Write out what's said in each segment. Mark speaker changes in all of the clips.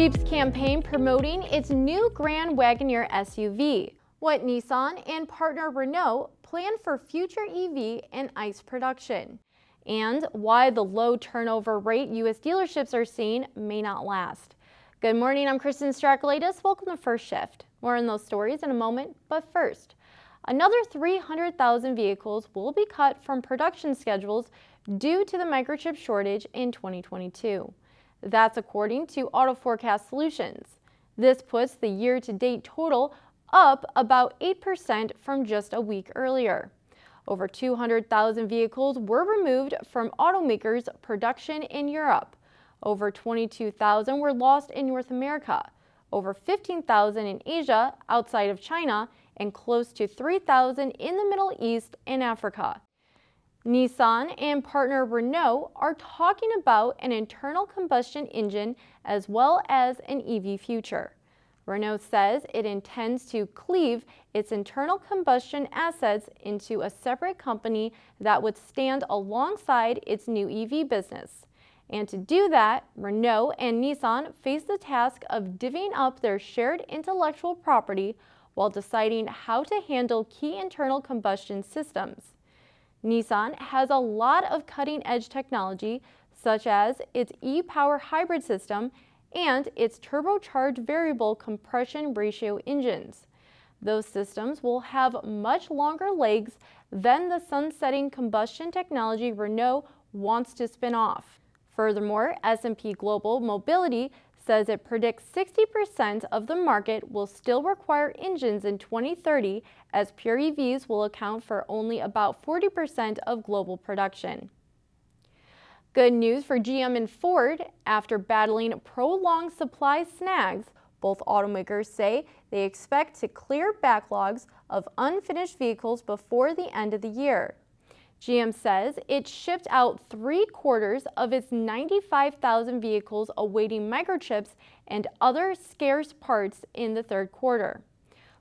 Speaker 1: Jeep's campaign promoting its new Grand Wagoneer SUV, what Nissan and partner Renault plan for future EV and ICE production, and why the low turnover rate U.S. dealerships are seeing may not last. Good morning, I'm Kristen Strakalaitis. Welcome to First Shift. More on those stories in a moment, but first, another 300,000 vehicles will be cut from production schedules due to the microchip shortage in 2022. That's according to Auto Forecast Solutions. This puts the year-to-date total up about 8% from just a week earlier. Over 200,000 vehicles were removed from automakers' production in Europe. Over 22,000 were lost in North America, over 15,000 in Asia outside of China, and close to 3,000 in the Middle East and Africa. Nissan and partner Renault are talking about an internal combustion engine as well as an EV future. Renault says it intends to cleave its internal combustion assets into a separate company that would stand alongside its new EV business. And to do that, Renault and Nissan face the task of divvying up their shared intellectual property while deciding how to handle key internal combustion systems. Nissan has a lot of cutting-edge technology, such as its e-Power hybrid system and its turbocharged variable compression ratio engines. Those systems will have much longer legs than the sunsetting combustion technology Renault wants to spin off. Furthermore, S&P Global Mobility says it predicts 60% of the market will still require engines in 2030, as pure EVs will account for only about 40% of global production. Good news for GM and Ford. After battling prolonged supply snags, both automakers say they expect to clear backlogs of unfinished vehicles before the end of the year. GM says it shipped out 3/4 of its 95,000 vehicles awaiting microchips and other scarce parts in the third quarter.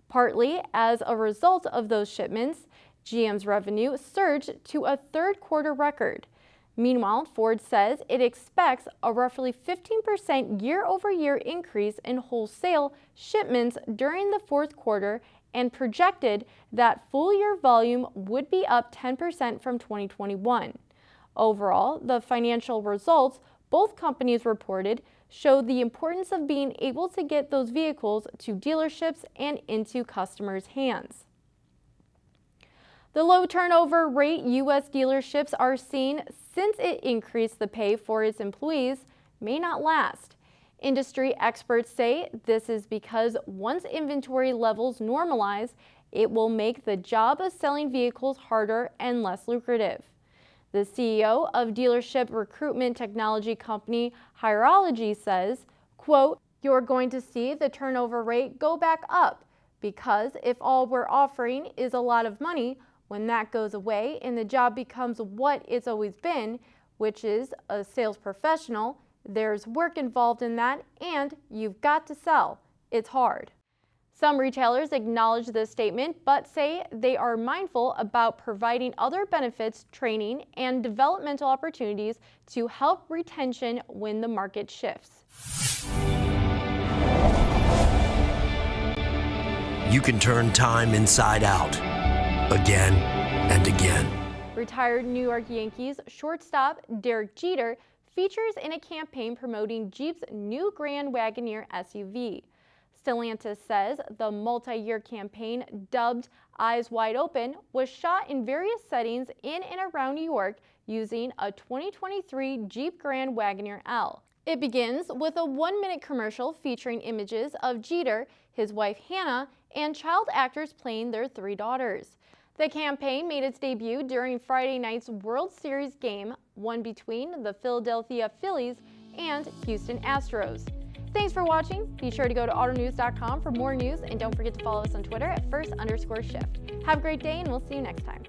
Speaker 1: Partly as a result of those shipments, GM's revenue surged to a third quarter record. Meanwhile, Ford says it expects a roughly 15% year-over-year increase in wholesale shipments during the fourth quarter and projected that full-year volume would be up 10% from 2021. Overall, the financial results both companies reported show the importance of being able to get those vehicles to dealerships and into customers' hands. The low turnover rate U.S. dealerships are seeing since it increased the pay for its employees may not last. Industry experts say this is because once inventory levels normalize, it will make the job of selling vehicles harder and less lucrative. The CEO of dealership recruitment technology company Hirology says, quote, "You're going to see the turnover rate go back up because if all we're offering is a lot of money, when that goes away and the job becomes what it's always been, which is a sales professional, there's work involved in that, and you've got to sell. It's hard." Some retailers acknowledge this statement, but say they are mindful about providing other benefits, training, and developmental opportunities to help retention when the market shifts.
Speaker 2: You can turn time inside out, again and again.
Speaker 1: Retired New York Yankees shortstop Derek Jeter features in a campaign promoting Jeep's new Grand Wagoneer SUV. Stellantis says the multi-year campaign, dubbed Eyes Wide Open, was shot in various settings in and around New York using a 2023 Jeep Grand Wagoneer L. It begins with a 1-minute commercial featuring images of Jeter, his wife Hannah, and child actors playing their 3 daughters. The campaign made its debut during Friday night's World Series game, one between the Philadelphia Phillies and Houston Astros. Thanks for watching. Be sure to go to autonews.com for more news, and don't forget to follow us on Twitter at @first_shift. Have a great day, and we'll see you next time.